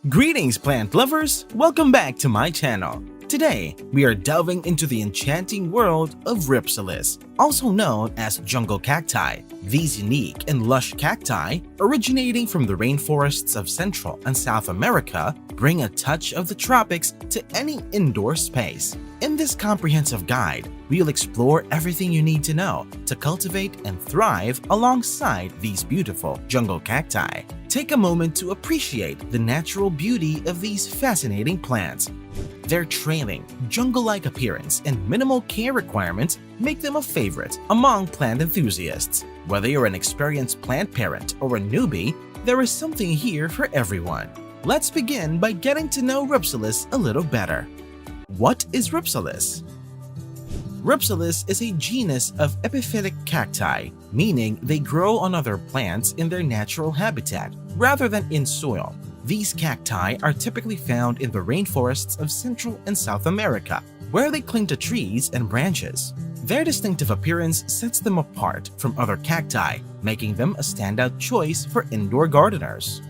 Greetings, plant lovers! Welcome back to my channel. Today, we are delving into the enchanting world of Rhipsalis, also known as jungle cacti. These unique and lush cacti, originating from the rainforests of Central and South America, bring a touch of the tropics to any indoor space. In this comprehensive guide, we'll explore everything you need to know to cultivate and thrive alongside these beautiful jungle cacti. Take a moment to appreciate the natural beauty of these fascinating plants. Their trailing, jungle-like appearance and minimal care requirements make them a favorite among plant enthusiasts. Whether you're an experienced plant parent or a newbie, there is something here for everyone. Let's begin by getting to know Rhipsalis a little better. What is Rhipsalis? Rhipsalis is a genus of epiphytic cacti, meaning they grow on other plants in their natural habitat rather than in soil. These cacti are typically found in the rainforests of Central and South America, where they cling to trees and branches. Their distinctive appearance sets them apart from other cacti, making them a standout choice for indoor gardeners.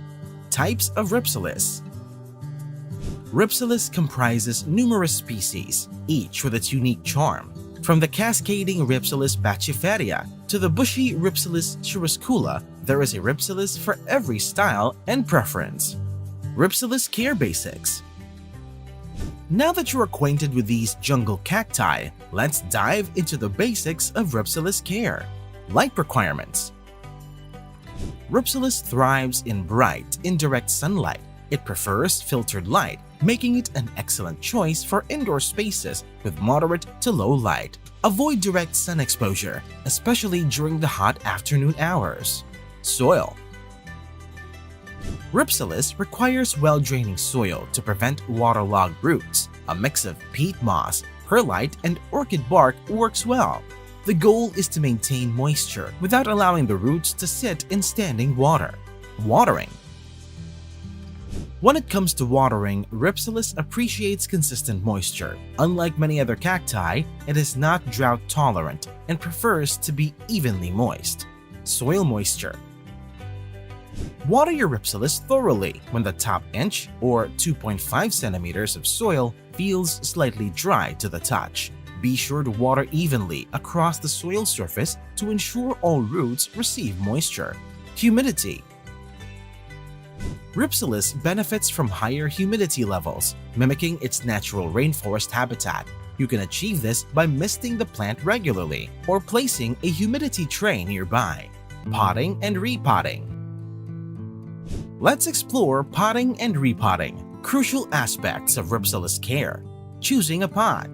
Types of Rhipsalis. Rhipsalis comprises numerous species, each with its unique charm. From the cascading Rhipsalis bachypharia to the bushy Rhipsalis chiruscula, there is a Rhipsalis for every style and preference. Rhipsalis Care Basics. Now that you're acquainted with these jungle cacti, let's dive into the basics of Rhipsalis Care. Light requirements. Rhipsalis thrives in bright, indirect sunlight. It prefers filtered light, making it an excellent choice for indoor spaces with moderate to low light. Avoid direct sun exposure, especially during the hot afternoon hours. Soil. Rhipsalis requires well-draining soil to prevent waterlogged roots. A mix of peat moss, perlite, and orchid bark works well. The goal is to maintain moisture without allowing the roots to sit in standing water. Watering. When it comes to watering, Rhipsalis appreciates consistent moisture. Unlike many other cacti, it is not drought-tolerant and prefers to be evenly moist. Soil moisture. Water your Rhipsalis thoroughly when the top inch or 2.5 centimeters of soil feels slightly dry to the touch. Be sure to water evenly across the soil surface to ensure all roots receive moisture. Humidity. Rhipsalis benefits from higher humidity levels, mimicking its natural rainforest habitat. You can achieve this by misting the plant regularly or placing a humidity tray nearby. Potting and repotting. Let's explore potting and repotting, crucial aspects of Rhipsalis care. Choosing a pot.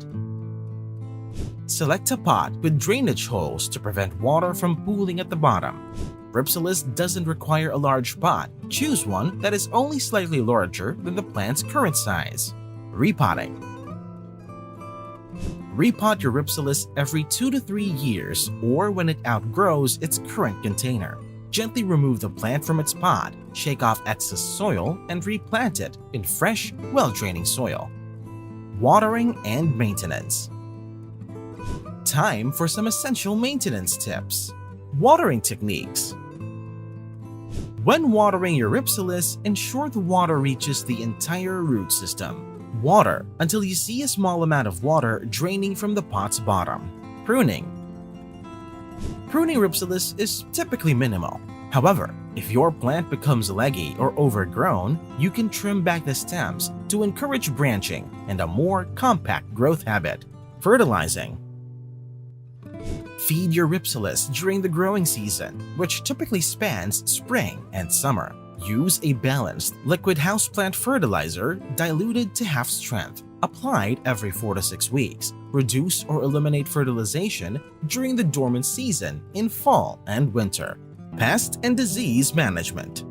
Select a pot with drainage holes to prevent water from pooling at the bottom. Rhipsalis doesn't require a large pot. Choose one that is only slightly larger than the plant's current size. Repotting. Repot your Rhipsalis every 2 to 3 years or when it outgrows its current container. Gently remove the plant from its pot, shake off excess soil, and replant it in fresh, well-draining soil. Watering and maintenance. Time for some essential maintenance tips. Watering techniques. When watering your Rhipsalis, ensure the water reaches the entire root system. Water until you see a small amount of water draining from the pot's bottom. Pruning. Pruning Rhipsalis is typically minimal. However, if your plant becomes leggy or overgrown, you can trim back the stems to encourage branching and a more compact growth habit. Fertilizing. Feed your Rhipsalis during the growing season, which typically spans spring and summer. Use a balanced liquid houseplant fertilizer diluted to half strength, applied every 4 to 6 weeks. Reduce or eliminate fertilization during the dormant season in fall and winter. Pest and disease management.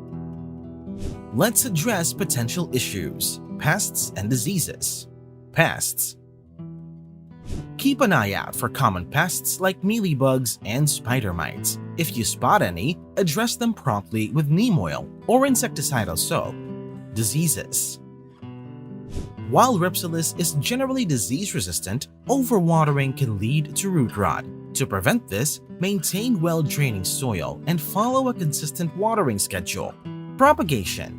Let's address potential issues. Pests and diseases. Pests. Keep an eye out for common pests like mealybugs and spider mites. If you spot any, address them promptly with neem oil or insecticidal soap. Diseases. While Rhipsalis is generally disease-resistant, overwatering can lead to root rot. To prevent this, maintain well-draining soil and follow a consistent watering schedule. Propagation.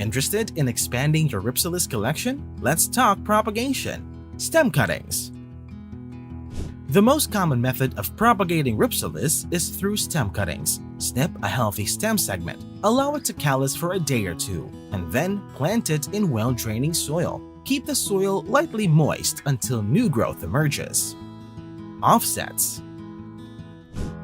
Interested in expanding your Rhipsalis collection? Let's talk propagation. Stem cuttings. The most common method of propagating Rhipsalis is through stem cuttings. Snip a healthy stem segment, allow it to callus for a day or two, and then plant it in well-draining soil. Keep the soil lightly moist until new growth emerges. Offsets.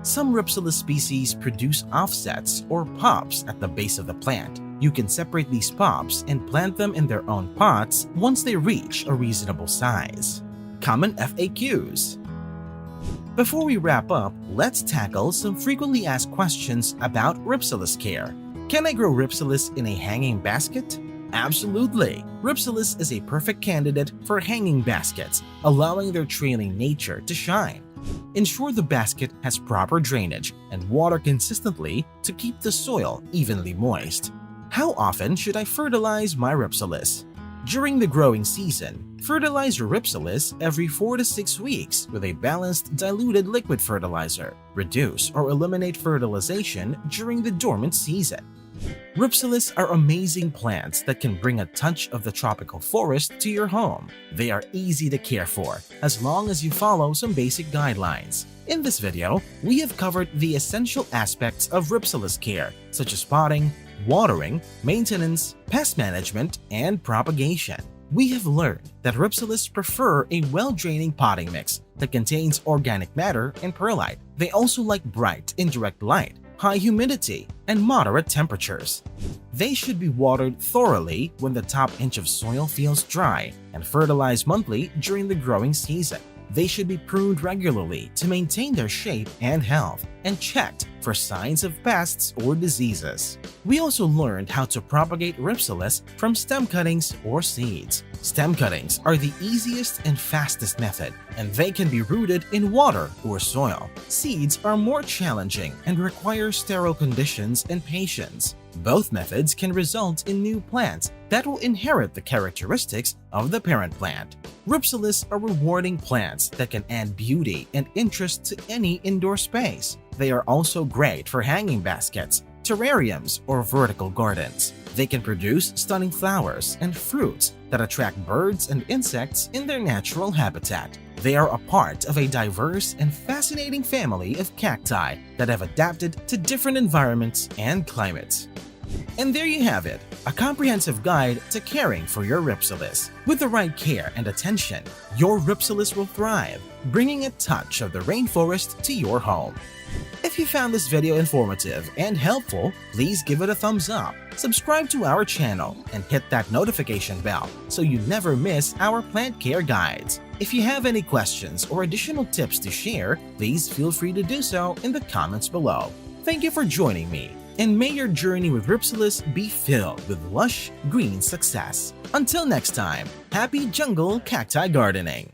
Some Rhipsalis species produce offsets or pops at the base of the plant. You can separate these pops and plant them in their own pots once they reach a reasonable size. Common FAQs. Before we wrap up, let's tackle some frequently asked questions about Rhipsalis Care. Can I grow Rhipsalis in a hanging basket? Absolutely! Rhipsalis is a perfect candidate for hanging baskets, allowing their trailing nature to shine. Ensure the basket has proper drainage and water consistently to keep the soil evenly moist. How often should I fertilize my Rhipsalis? During the growing season, fertilize your Rhipsalis every 4 to 6 weeks with a balanced diluted liquid fertilizer. Reduce or eliminate fertilization during the dormant season. Rhipsalis are amazing plants that can bring a touch of the tropical forest to your home. They are easy to care for as long as you follow some basic guidelines. In this video, we have covered the essential aspects of Rhipsalis care, such as potting, watering, maintenance, pest management, and propagation. We have learned that Rhipsalis prefer a well-draining potting mix that contains organic matter and perlite. They also like bright, indirect light, high humidity, and moderate temperatures. They should be watered thoroughly when the top inch of soil feels dry and fertilized monthly during the growing season. They should be pruned regularly to maintain their shape and health, and checked for signs of pests or diseases. We also learned how to propagate Rhipsalis from stem cuttings or seeds. Stem cuttings are the easiest and fastest method, and they can be rooted in water or soil. Seeds are more challenging and require sterile conditions and patience. Both methods can result in new plants that will inherit the characteristics of the parent plant. Rhipsalis are rewarding plants that can add beauty and interest to any indoor space. They are also great for hanging baskets, terrariums, or vertical gardens. They can produce stunning flowers and fruits that attract birds and insects in their natural habitat. They are a part of a diverse and fascinating family of cacti that have adapted to different environments and climates. And there you have it, a comprehensive guide to caring for your Rhipsalis. With the right care and attention, your Rhipsalis will thrive, bringing a touch of the rainforest to your home. If you found this video informative and helpful, please give it a thumbs up, subscribe to our channel, and hit that notification bell so you never miss our plant care guides. If you have any questions or additional tips to share, please feel free to do so in the comments below. Thank you for joining me, and may your journey with Rhipsalis be filled with lush, green success. Until next time, happy jungle cacti gardening!